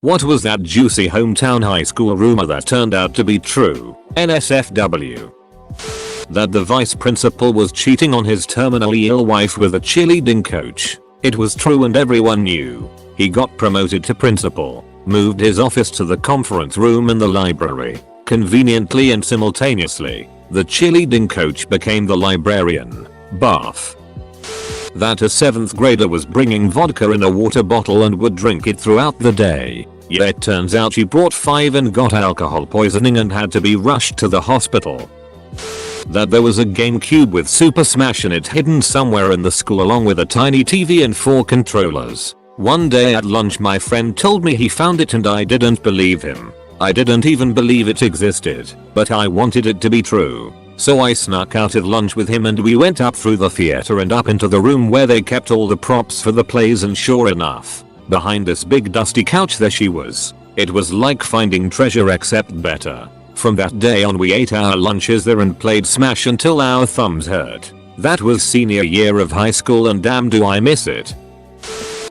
What was that juicy hometown high school rumor that turned out to be true? NSFW. That the vice principal was cheating on his terminally ill wife with a cheerleading coach. It was true and everyone knew. He got promoted to principal, moved his office to the conference room in the library. Conveniently and simultaneously, the cheerleading coach became the librarian. Bath. That a 7th grader was bringing vodka in a water bottle and would drink it throughout the day. Yeah, it turns out she brought 5 and got alcohol poisoning and had to be rushed to the hospital. That there was a GameCube with Super Smash in it hidden somewhere in the school along with a tiny TV and 4 controllers. One day at lunch my friend told me he found it and I didn't believe him. I didn't even believe it existed, but I wanted it to be true. So I snuck out of lunch with him and we went up through the theater and up into the room where they kept all the props for the plays, and sure enough, behind this big dusty couch there she was. It was like finding treasure except better. From that day on we ate our lunches there and played Smash until our thumbs hurt. That was senior year of high school and damn do I miss it.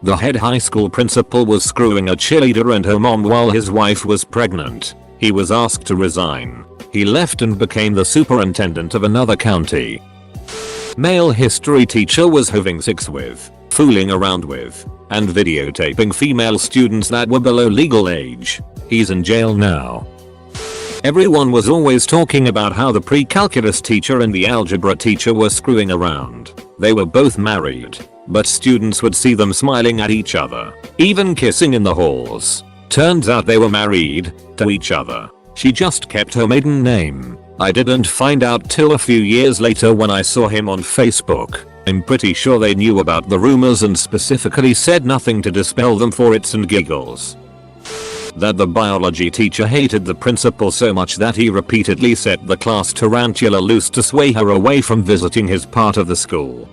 The head high school principal was screwing a cheerleader and her mom while his wife was pregnant. He was asked to resign. He left and became the superintendent of another county. Male history teacher was having sex with, fooling around with, and videotaping female students that were below legal age. He's in jail now. Everyone was always talking about how the pre-calculus teacher and the algebra teacher were screwing around. They were both married, but students would see them smiling at each other, even kissing in the halls. Turns out they were married to each other. She just kept her maiden name. I didn't find out till a few years later when I saw him on Facebook. I'm pretty sure they knew about the rumors and specifically said nothing to dispel them for its and giggles. That the biology teacher hated the principal so much that he repeatedly set the class tarantula loose to sway her away from visiting his part of the school.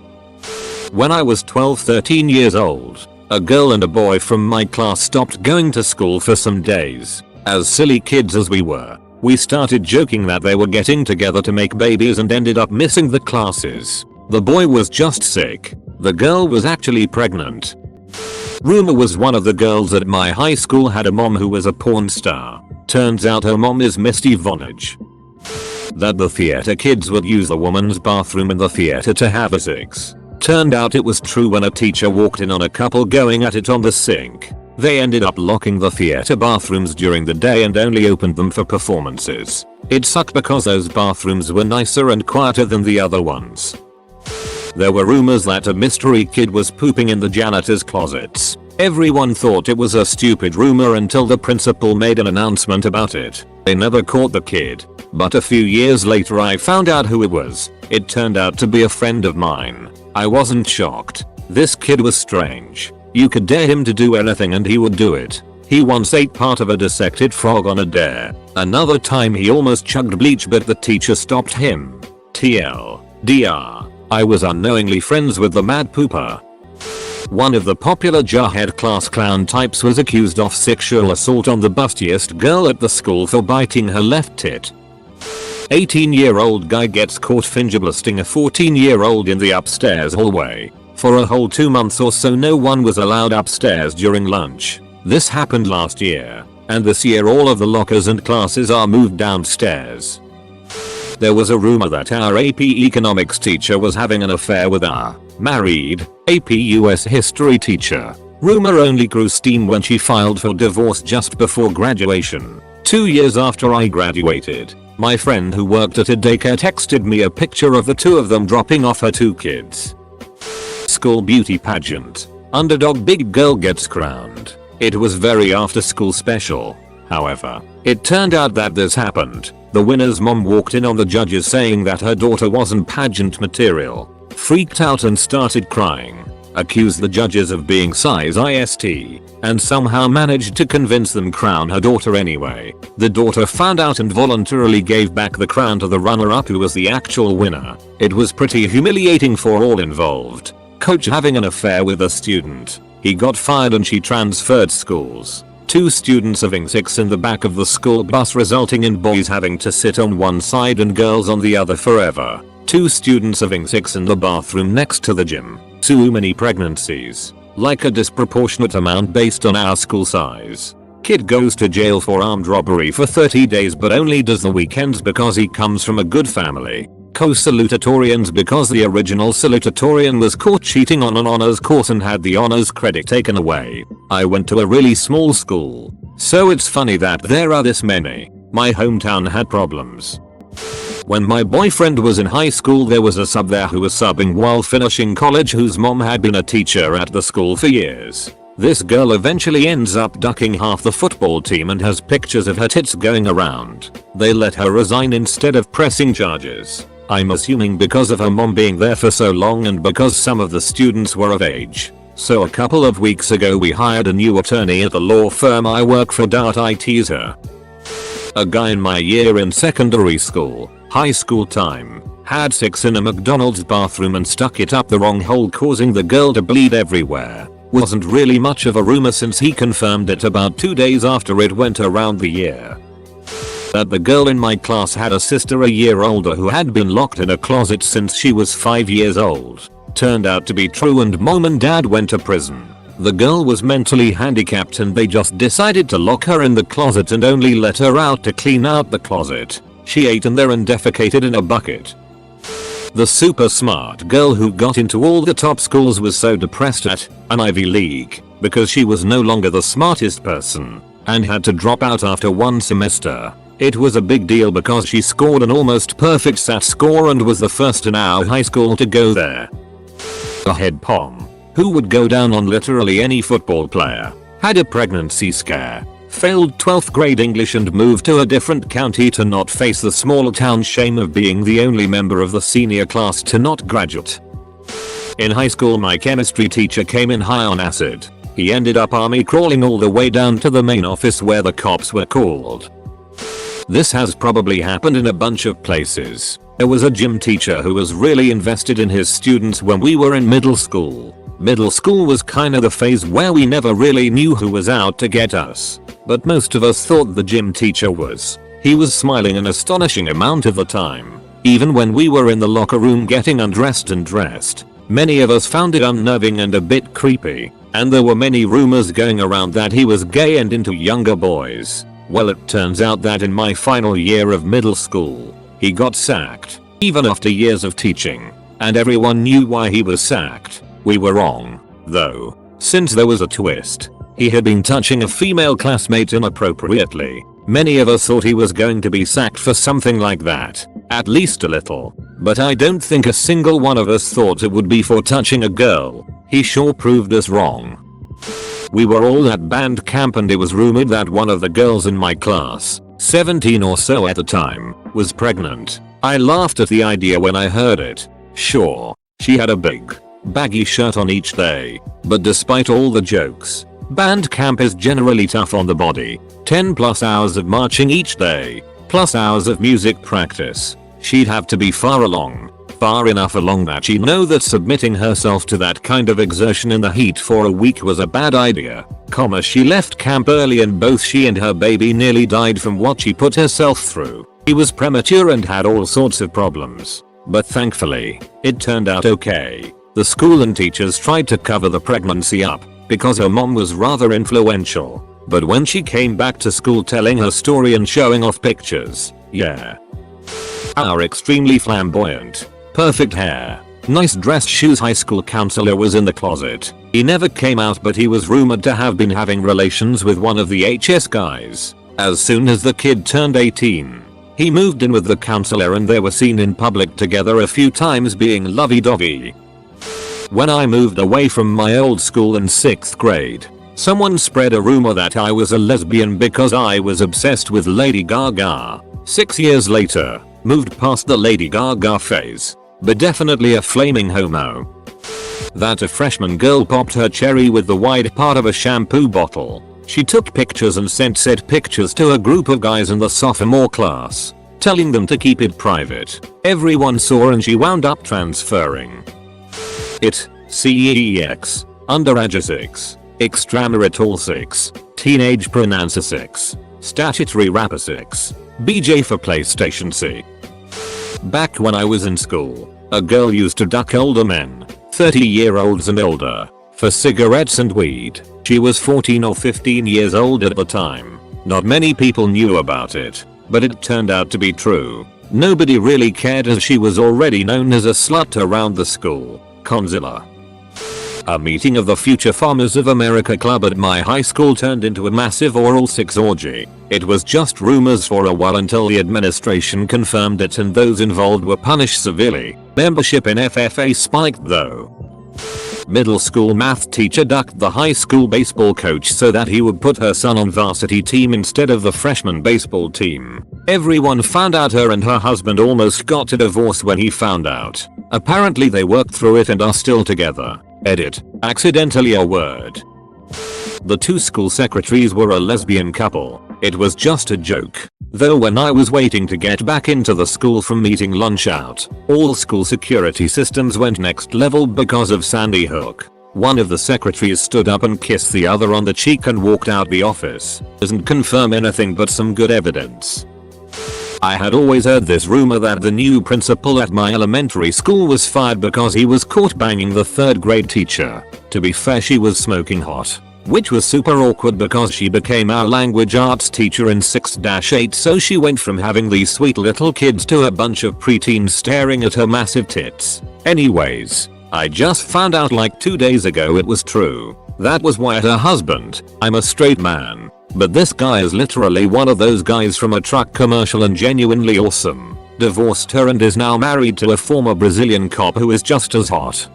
When I was 13 years old, a girl and a boy from my class stopped going to school for some days. As silly kids as we were, we started joking that they were getting together to make babies and ended up missing the classes. The boy was just sick. The girl was actually pregnant. Rumour was one of the girls at my high school had a mom who was a porn star. Turns out her mom is Misty Vonage. That the theater kids would use the woman's bathroom in the theater to have a sex. Turned out it was true when a teacher walked in on a couple going at it on the sink. They ended up locking the theater bathrooms during the day and only opened them for performances. It sucked because those bathrooms were nicer and quieter than the other ones. There were rumors that a mystery kid was pooping in the janitor's closets. Everyone thought it was a stupid rumor until the principal made an announcement about it. They never caught the kid, but a few years later I found out who it was. It turned out to be a friend of mine. I wasn't shocked. This kid was strange. You could dare him to do anything and he would do it. He once ate part of a dissected frog on a dare. Another time he almost chugged bleach but the teacher stopped him. TLDR. I was unknowingly friends with the mad pooper. One of the popular jarhead class clown types was accused of sexual assault on the bustiest girl at the school for biting her left tit. 18-year-old guy gets caught finger blasting a 14-year-old in the upstairs hallway. For a whole 2 months or so no one was allowed upstairs during lunch. This happened last year, and this year all of the lockers and classes are moved downstairs. There was a rumor that our AP economics teacher was having an affair with our married AP US history teacher. Rumor only grew steam when she filed for divorce just before graduation. 2 years after I graduated, my friend who worked at a daycare texted me a picture of the two of them dropping off her 2 kids. School beauty pageant. Underdog big girl gets crowned. It was very after school special. However, it turned out that this happened. The winner's mom walked in on the judges saying that her daughter wasn't pageant material. Freaked out and started crying. Accused the judges of being size IST. And somehow managed to convince them crown her daughter anyway. The daughter found out and voluntarily gave back the crown to the runner-up who was the actual winner. It was pretty humiliating for all involved. Coach having an affair with a student. He got fired and she transferred schools. 2 students having sex in the back of the school bus resulting in boys having to sit on one side and girls on the other forever. 2 students having sex in the bathroom next to the gym. Too many pregnancies. Like a disproportionate amount based on our school size. Kid goes to jail for armed robbery for 30 days but only does the weekends because he comes from a good family. Co-salutatorians because the original salutatorian was caught cheating on an honors course and had the honors credit taken away. I went to a really small school, so it's funny that there are this many. My hometown had problems. When my boyfriend was in high school there was a sub there who was subbing while finishing college whose mom had been a teacher at the school for years. This girl eventually ends up ducking half the football team and has pictures of her tits going around. They let her resign instead of pressing charges. I'm assuming because of her mom being there for so long and because some of the students were of age. So a couple of weeks ago we hired a new attorney at the law firm I work for. I tease her. A guy in my year in secondary school, high school time, had sex in a McDonald's bathroom and stuck it up the wrong hole causing the girl to bleed everywhere. Wasn't really much of a rumor since he confirmed it about 2 days after it went around the year. That the girl in my class had a sister a year older who had been locked in a closet since she was 5 years old. Turned out to be true and mom and dad went to prison. The girl was mentally handicapped and they just decided to lock her in the closet and only let her out to clean out the closet. She ate in there and defecated in a bucket. The super smart girl who got into all the top schools was so depressed at an Ivy League because she was no longer the smartest person and had to drop out after one semester. It was a big deal because she scored an almost perfect SAT score and was the first in our high school to go there. The head pom, who would go down on literally any football player, had a pregnancy scare, failed 12th grade English and moved to a different county to not face the small town shame of being the only member of the senior class to not graduate. In high school my chemistry teacher came in high on acid. He ended up army crawling all the way down to the main office where the cops were called. This has probably happened in a bunch of places. There was a gym teacher who was really invested in his students when we were in middle school. Middle school was kinda the phase where we never really knew who was out to get us. But most of us thought the gym teacher was. He was smiling an astonishing amount of the time. Even when we were in the locker room getting undressed and dressed. Many of us found it unnerving and a bit creepy. And there were many rumors going around that he was gay and into younger boys. Well, it turns out that in my final year of middle school, he got sacked, even after years of teaching, and everyone knew why he was sacked. We were wrong, though, since there was a twist. He had been touching a female classmate inappropriately. Many of us thought he was going to be sacked for something like that, at least a little, but I don't think a single one of us thought it would be for touching a girl. He sure proved us wrong. We were all at band camp and it was rumored that one of the girls in my class, 17 or so at the time, was pregnant. I laughed at the idea when I heard it. Sure, she had a big, baggy shirt on each day, but despite all the jokes, band camp is generally tough on the body. 10+ hours of marching each day, plus hours of music practice. She'd have to be far enough along that she'd know that submitting herself to that kind of exertion in the heat for a week was a bad idea. She left camp early and both she and her baby nearly died from what she put herself through. She was premature and had all sorts of problems. But thankfully, it turned out okay. The school and teachers tried to cover the pregnancy up because her mom was rather influential. But when she came back to school telling her story and showing off pictures, yeah. Our extremely flamboyant, perfect hair, nice dressed shoes high school counselor was in the closet. He never came out but he was rumored to have been having relations with one of the HS guys. As soon as the kid turned 18, he moved in with the counselor and they were seen in public together a few times being lovey-dovey. When I moved away from my old school in 6th grade, someone spread a rumor that I was a lesbian because I was obsessed with Lady Gaga. 6 years later, moved past the Lady Gaga phase, but definitely a flaming homo. That a freshman girl popped her cherry with the wide part of a shampoo bottle. She took pictures and sent said pictures to a group of guys in the sophomore class, telling them to keep it private. Everyone saw and she wound up transferring it. CEX, underage 6, extramarital 6, teenage pronouncer 6, statutory rapper 6, BJ for PlayStation 6. Back when I was in school, a girl used to duck older men, 30-year-olds and older, for cigarettes and weed. She was 14 or 15 years old at the time. Not many people knew about it, but it turned out to be true. Nobody really cared as she was already known as a slut around the school. Conzilla. A meeting of the Future Farmers of America Club at my high school turned into a massive oral sex orgy. It was just rumors for a while until the administration confirmed it and those involved were punished severely. Membership in FFA spiked though. Middle school math teacher ducked the high school baseball coach so that he would put her son on varsity team instead of the freshman baseball team. Everyone found out. Her and her husband almost got a divorce when he found out. Apparently they worked through it and are still together. Edit. Accidentally a word. The two school secretaries were a lesbian couple. It was just a joke. Though when I was waiting to get back into the school from eating lunch out, all school security systems went next level because of Sandy Hook. One of the secretaries stood up and kissed the other on the cheek and walked out the office. Doesn't confirm anything but some good evidence. I had always heard this rumor that the new principal at my elementary school was fired because he was caught banging the 3rd grade teacher. To be fair, she was smoking hot, which was super awkward because she became our language arts teacher in 6-8, so she went from having these sweet little kids to a bunch of preteens staring at her massive tits. Anyways, I just found out like 2 days ago it was true. That was why her husband, I'm a straight man, but this guy is literally one of those guys from a truck commercial and genuinely awesome, divorced her and is now married to a former Brazilian cop who is just as hot.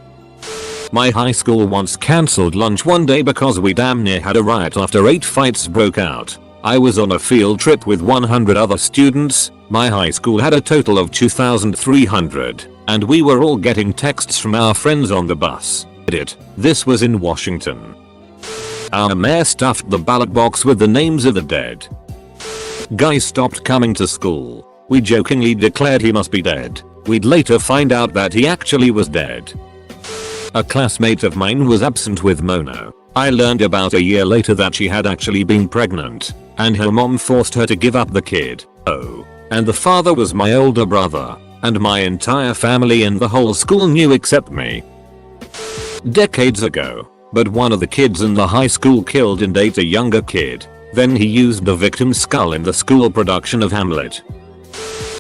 My high school once cancelled lunch one day because we damn near had a riot after 8 fights broke out. I was on a field trip with 100 other students. My high school had a total of 2,300, and we were all getting texts from our friends on the bus. This was in Washington. Our mayor stuffed the ballot box with the names of the dead. Guy stopped coming to school. We jokingly declared he must be dead. We'd later find out that he actually was dead. A classmate of mine was absent with mono. I learned about a year later that she had actually been pregnant, and her mom forced her to give up the kid. Oh. And the father was my older brother, and my entire family and the whole school knew except me. Decades ago, but one of the kids in the high school killed and ate a younger kid. Then he used the victim's skull in the school production of Hamlet.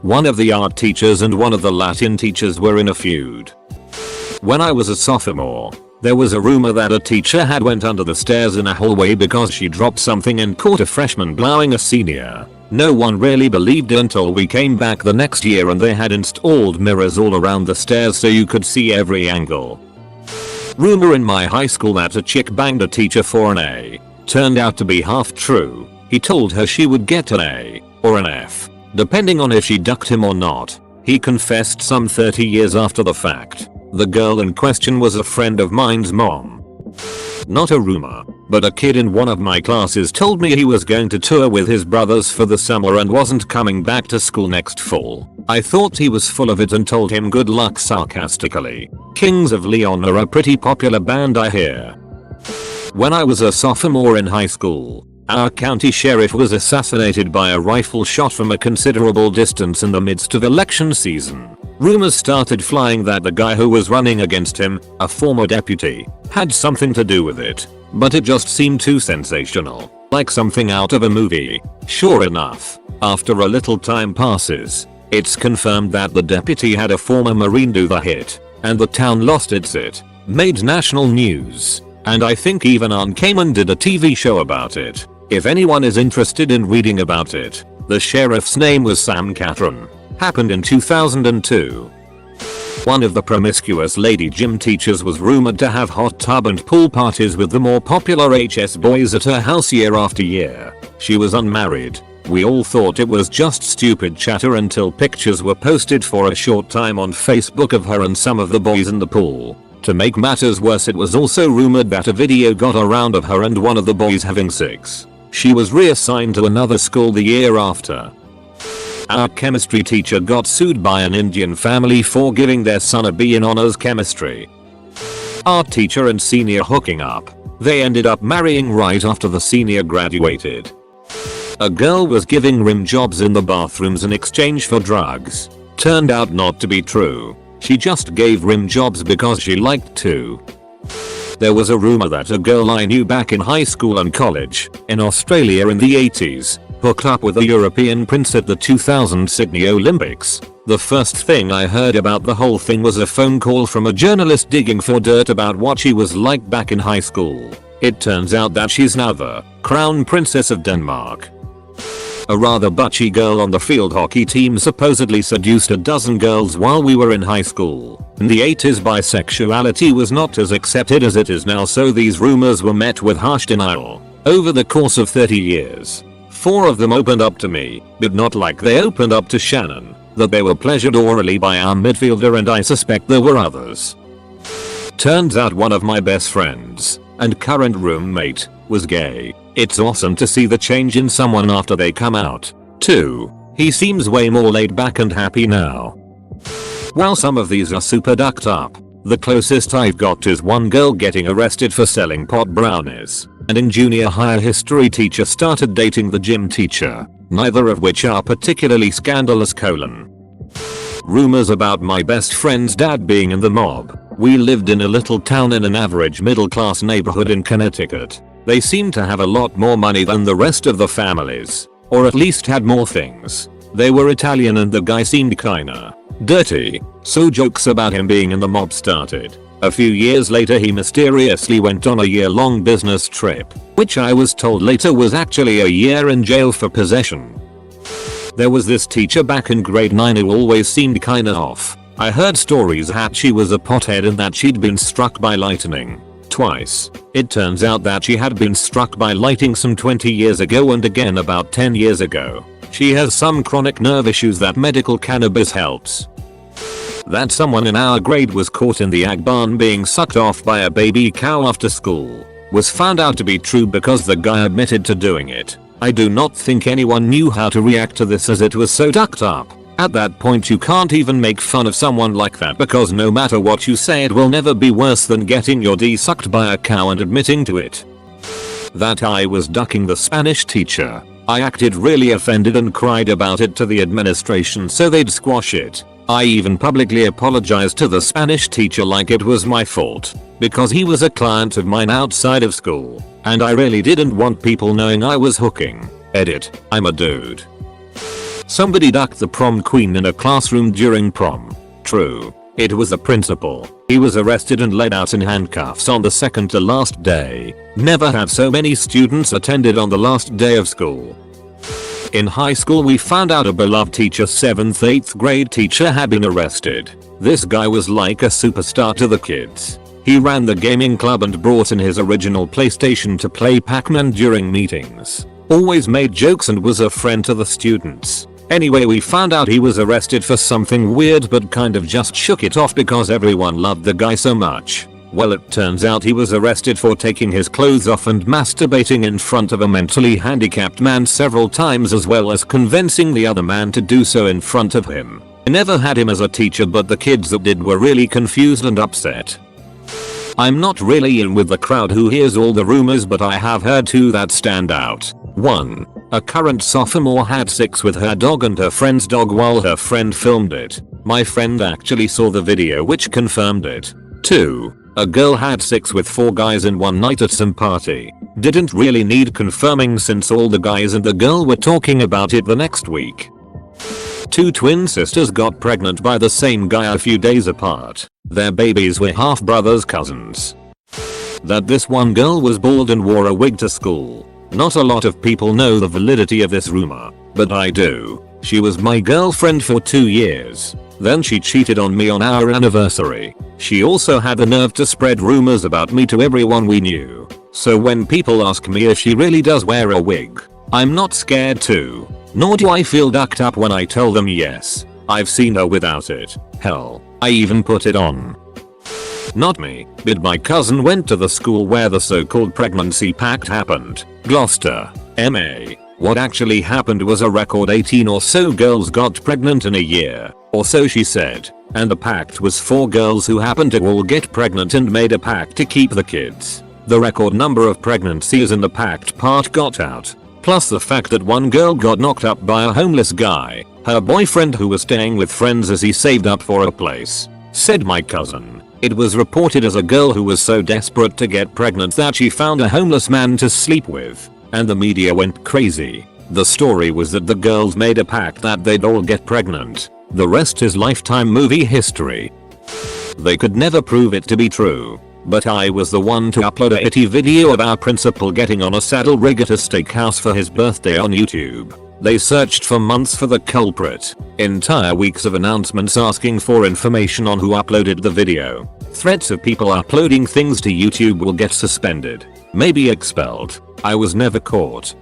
One of the art teachers and one of the Latin teachers were in a feud. When I was a sophomore, there was a rumor that a teacher had went under the stairs in a hallway because she dropped something and caught a freshman blowing a senior. No one really believed it until we came back the next year and they had installed mirrors all around the stairs so you could see every angle. Rumor in my high school that a chick banged a teacher for an A. Turned out to be half true. He told her she would get an A or an F, depending on if she ducked him or not. He confessed some 30 years after the fact. The girl in question was a friend of mine's mom. Not a rumor, but a kid in one of my classes told me he was going to tour with his brothers for the summer and wasn't coming back to school next fall. I thought he was full of it and told him good luck sarcastically. Kings of Leon are a pretty popular band, I hear. When I was a sophomore in high school, our county sheriff was assassinated by a rifle shot from a considerable distance in the midst of election season. Rumors started flying that the guy who was running against him, a former deputy, had something to do with it, but it just seemed too sensational, like something out of a movie. Sure enough, after a little time passes, it's confirmed that the deputy had a former Marine do the hit, and the town lost its it, made national news, and I think even Aunt Cayman did a TV show about it. If anyone is interested in reading about it, the sheriff's name was Sam Catron. Happened in 2002. One of the promiscuous lady gym teachers was rumored to have hot tub and pool parties with the more popular HS boys at her house year after year. She was unmarried. We all thought it was just stupid chatter until pictures were posted for a short time on Facebook of her and some of the boys in the pool. To make matters worse, it was also rumored that a video got around of her and one of the boys having sex. She was reassigned to another school the year after. Our chemistry teacher got sued by an Indian family for giving their son a B in honors chemistry. Art teacher and senior hooking up. They ended up marrying right after the senior graduated. A girl was giving rim jobs in the bathrooms in exchange for drugs. Turned out not to be true. She just gave rim jobs because she liked to. There was a rumor that a girl I knew back in high school and college, in Australia in the 80s, hooked up with a European prince at the 2000 Sydney Olympics. The first thing I heard about the whole thing was a phone call from a journalist digging for dirt about what she was like back in high school. It turns out that she's now the Crown Princess of Denmark. A rather butchy girl on the field hockey team supposedly seduced a dozen girls while we were in high school. In the 80s, bisexuality was not as accepted as it is now, so these rumors were met with harsh denial. Over the course of 30 years, 4 of them opened up to me, but not like they opened up to Shannon, that they were pleasured orally by our midfielder, and I suspect there were others. Turns out one of my best friends, and current roommate, was gay. It's awesome to see the change in someone after they come out. 2. He seems way more laid back and happy now. While some of these are super ducked up, the closest I've got is one girl getting arrested for selling pot brownies, and in junior high a history teacher started dating the gym teacher, neither of which are particularly scandalous. Rumors about my best friend's dad being in the mob. We lived in a little town in an average middle class neighborhood in Connecticut. They seemed to have a lot more money than the rest of the families, or at least had more things. They were Italian and the guy seemed kinda dirty, so jokes about him being in the mob started. A few years later he mysteriously went on a year-long business trip, which I was told later was actually a year in jail for possession. There was this teacher back in grade 9 who always seemed kinda off. I heard stories that she was a pothead and that she'd been struck by lightning. Twice. It turns out that she had been struck by lightning some 20 years ago and again about 10 years ago. She has some chronic nerve issues that medical cannabis helps. That someone in our grade was caught in the ag barn being sucked off by a baby cow after school was found out to be true because the guy admitted to doing it. I do not think anyone knew how to react to this as it was so ducked up. At that point you can't even make fun of someone like that because no matter what you say it will never be worse than getting your D sucked by a cow and admitting to it. That I was ducking the Spanish teacher. I acted really offended and cried about it to the administration so they'd squash it. I even publicly apologized to the Spanish teacher like it was my fault, because he was a client of mine outside of school, and I really didn't want people knowing I was hooking. Edit, I'm a dude. Somebody ducked the prom queen in a classroom during prom. True. It was the principal. He was arrested and led out in handcuffs on the second to last day. Never have so many students attended on the last day of school. In high school we found out a beloved teacher, 7th 8th grade teacher, had been arrested. This guy was like a superstar to the kids. He ran the gaming club and brought in his original PlayStation to play Pac-Man during meetings. Always made jokes and was a friend to the students. Anyway, we found out he was arrested for something weird but kind of just shook it off because everyone loved the guy so much. Well, it turns out he was arrested for taking his clothes off and masturbating in front of a mentally handicapped man several times, as well as convincing the other man to do so in front of him. I never had him as a teacher, but the kids that did were really confused and upset. I'm not really in with the crowd who hears all the rumors, but I have heard 2 that stand out. 1. A current sophomore had sex with her dog and her friend's dog while her friend filmed it. My friend actually saw the video which confirmed it. 2. A girl had sex with 4 guys in one night at some party. Didn't really need confirming since all the guys and the girl were talking about it the next week. 2 twin sisters got pregnant by the same guy a few days apart. Their babies were half brothers cousins. That this one girl was bald and wore a wig to school. Not a lot of people know the validity of this rumor, but I do. She was my girlfriend for 2 years. Then she cheated on me on our anniversary. She also had the nerve to spread rumors about me to everyone we knew. So when people ask me if she really does wear a wig, I'm not scared to. Nor do I feel ducked up when I tell them yes, I've seen her without it. Hell, I even put it on. Not me, but my cousin went to the school where the so-called pregnancy pact happened. Gloucester, MA. What actually happened was a record 18 or so girls got pregnant in a year, or so she said, and the pact was 4 girls who happened to all get pregnant and made a pact to keep the kids. The record number of pregnancies in the pact part got out, plus the fact that one girl got knocked up by a homeless guy, her boyfriend who was staying with friends as he saved up for a place. Said my cousin, It was reported as a girl who was so desperate to get pregnant that she found a homeless man to sleep with, and the media went crazy. The story was that the girls made a pact that they'd all get pregnant. The rest is Lifetime movie history. They could never prove it to be true, but I was the one to upload a itty video of our principal getting on a saddle rig at a steakhouse for his birthday on YouTube. They searched for months for the culprit. Entire weeks of announcements asking for information on who uploaded the video. Threats of people uploading things to YouTube will get suspended, maybe expelled. I was never caught.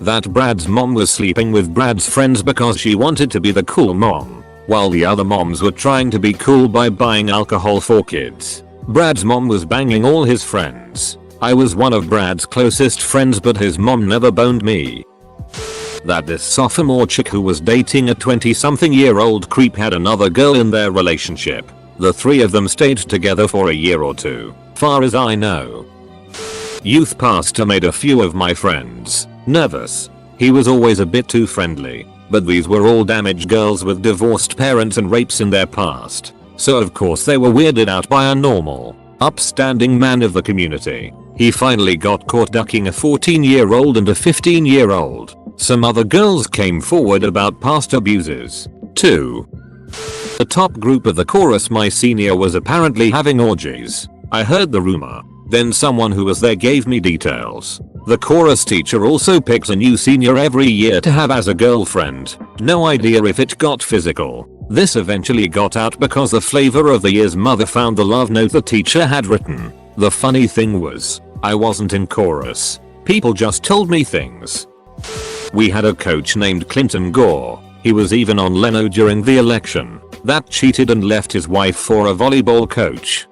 That Brad's mom was sleeping with Brad's friends because she wanted to be the cool mom, while the other moms were trying to be cool by buying alcohol for kids. Brad's mom was banging all his friends. I was one of Brad's closest friends, but his mom never boned me. That this sophomore chick who was dating a 20-something-year-old creep had another girl in their relationship. The three of them stayed together for a year or two, far as I know. Youth pastor made a few of my friends nervous. He was always a bit too friendly, but these were all damaged girls with divorced parents and rapes in their past. So of course they were weirded out by a normal, upstanding man of the community. He finally got caught ducking a 14-year-old and a 15-year-old. Some other girls came forward about past abuses, too. The top group of the chorus my senior was apparently having orgies. I heard the rumor, then someone who was there gave me details. The chorus teacher also picks a new senior every year to have as a girlfriend. No idea if it got physical. This eventually got out because the flavor of the year's mother found the love note the teacher had written. The funny thing was, I wasn't in chorus. People just told me things. We had a coach named Clinton Gore. He was even on Leno during the election. That cheated and left his wife for a volleyball coach.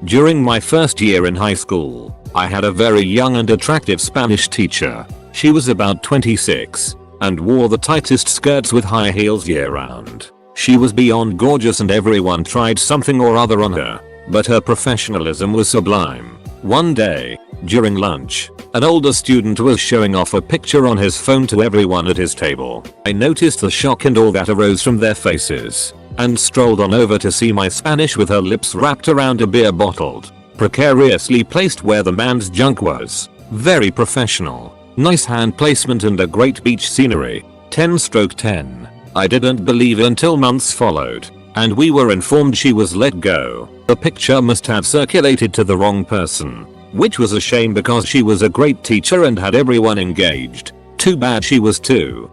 During my first year in high school, I had a very young and attractive Spanish teacher. She was about 26 and wore the tightest skirts with high heels year round. She was beyond gorgeous and everyone tried something or other on her, but her professionalism was sublime. One day, during lunch, an older student was showing off a picture on his phone to everyone at his table. I noticed the shock and all that arose from their faces, and strolled on over to see my Spanish with her lips wrapped around a beer bottle, precariously placed where the man's junk was. Very professional. Nice hand placement and a great beach scenery. 10/10. I didn't believe it until months followed, and we were informed she was let go. The picture must have circulated to the wrong person, which was a shame because she was a great teacher and had everyone engaged. Too bad she was too.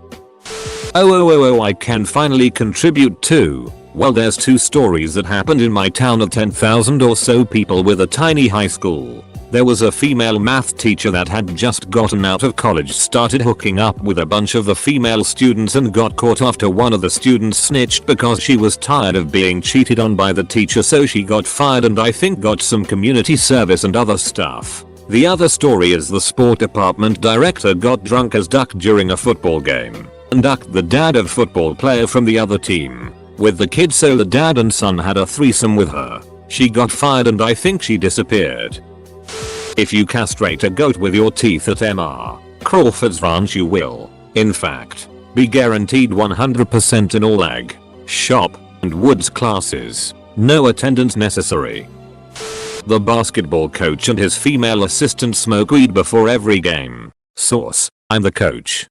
Oh, I can finally contribute too. Well, there's two stories that happened in my town of 10,000 or so people with a tiny high school. There was a female math teacher that had just gotten out of college, started hooking up with a bunch of the female students and got caught after one of the students snitched because she was tired of being cheated on by the teacher, so she got fired and I think got some community service and other stuff. The other story is the sport department director got drunk as duck during a football game and ducked the dad of football player from the other team with the kid, so the dad and son had a threesome with her. She got fired and I think she disappeared. If you castrate a goat with your teeth at Mr. Crawford's ranch, you will, in fact, be guaranteed 100% in all ag, shop, and woods classes. No attendance necessary. The basketball coach and his female assistant smoke weed before every game. Source: I'm the coach.